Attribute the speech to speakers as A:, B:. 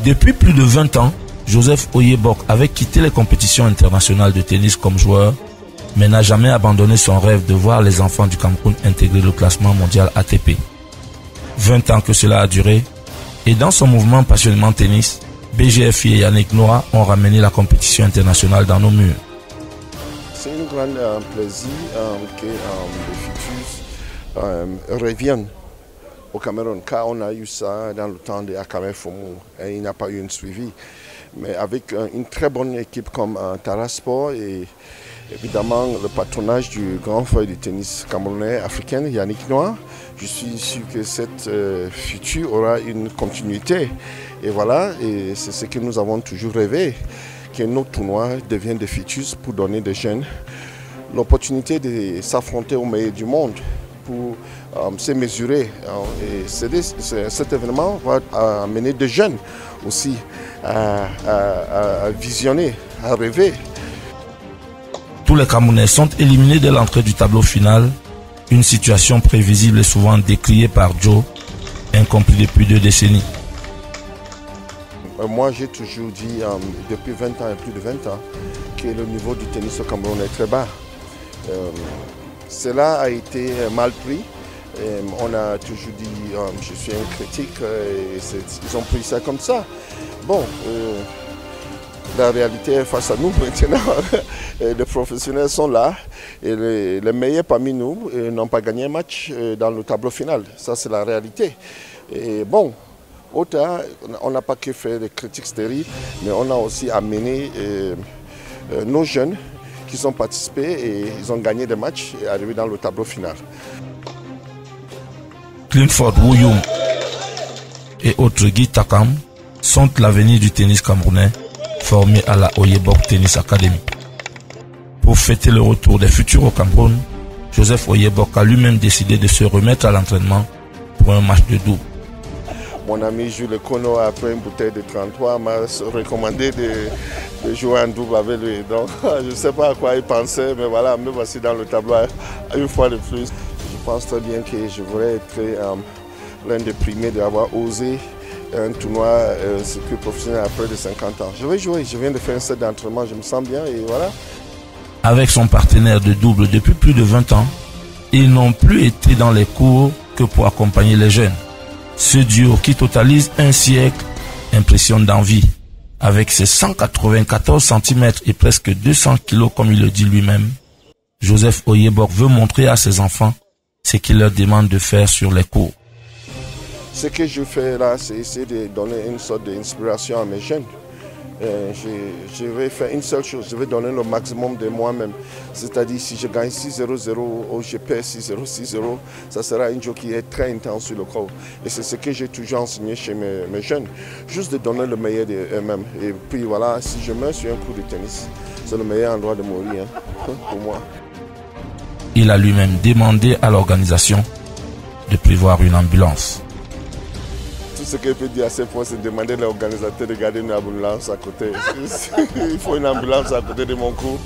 A: Depuis plus de 20 ans, Joseph Oyebok avait quitté les compétitions internationales de tennis comme joueur, mais n'a jamais abandonné son rêve de voir les enfants du Cameroun intégrer le classement mondial ATP. 20 ans que cela a duré, et dans son mouvement passionnément tennis, BGFI et Yannick Noah ont ramené la compétition internationale dans nos murs.
B: C'est un grand plaisir que les futurs reviennent au Cameroun, car on a eu ça dans le temps de Akame Fomu et il n'y a pas eu un suivi. Mais avec une très bonne équipe comme Tarasport et évidemment le patronage du grand frère du tennis camerounais africain, Yannick Noah, je suis sûr que cette future aura une continuité. Et voilà, et c'est ce que nous avons toujours rêvé, que nos tournois deviennent des futurs pour donner des jeunes l'opportunité de s'affronter au meilleur du monde, pour se mesurer. Et cet événement va amener des jeunes aussi à visionner, à rêver.
A: Tous les Camerounais sont éliminés dès l'entrée du tableau final, une situation prévisible et souvent décriée par Joe, incompris depuis 2 décennies.
B: Moi j'ai toujours dit depuis 20 ans et plus de 20 ans que le niveau du tennis au Cameroun est très bas. Cela a été mal pris. On a toujours dit je suis un critique et ils ont pris ça comme ça. Bon, la réalité est face à nous maintenant. Les professionnels sont là et les meilleurs parmi nous n'ont pas gagné un match dans le tableau final. Ça c'est la réalité. Et bon, autant on n'a pas que fait des critiques stériles, mais on a aussi amené nos jeunes qui ont participé et ils ont gagné des matchs et arrivé dans le tableau final.
A: Clifford Wouyoum et autres Guy Takam sont l'avenir du tennis camerounais, formés à la Oyebok Tennis Academy. Pour fêter le retour des futurs au Cameroun, Joseph Oyebok a lui-même décidé de se remettre à l'entraînement pour un match de double.
B: Mon ami Jules Kono, après une bouteille de 33, m'a recommandé de jouer en double avec lui. Donc, je ne sais pas à quoi il pensait, mais voilà, me voici dans le tableau une fois de plus. Je pense très bien que je voudrais être l'un des premiers d'avoir osé un tournoi circuit professionnel à près de 50 ans. Je vais jouer, je viens de faire un set d'entraînement, je me sens bien et voilà.
A: Avec son partenaire de double depuis plus de 20 ans, ils n'ont plus été dans les cours que pour accompagner les jeunes. Ce duo qui totalise un siècle impressionne d'envie. Avec ses 194 cm et presque 200 kg comme il le dit lui-même, Joseph Oyebok veut montrer à ses enfants ce qu'il leur demande de faire sur les cours.
B: Ce que je fais là, c'est essayer de donner une sorte d'inspiration à mes jeunes. Je vais faire une seule chose, je vais donner le maximum de moi-même. C'est-à-dire si je gagne 6-0-0 ou je perds 6-0, 6-0, ça sera un jeu qui est très intense sur le corps. Et c'est ce que j'ai toujours enseigné chez mes jeunes. Juste de donner le meilleur d'eux-mêmes. Et puis voilà, si je meurs sur un coup de tennis, c'est le meilleur endroit de mourir pour moi.
A: Il a lui-même demandé à l'organisation de prévoir une ambulance.
B: Tout ce que je peux dire à ces points, c'est de demander à l'organisateur de garder une ambulance à côté. Il faut une ambulance à côté de mon cours.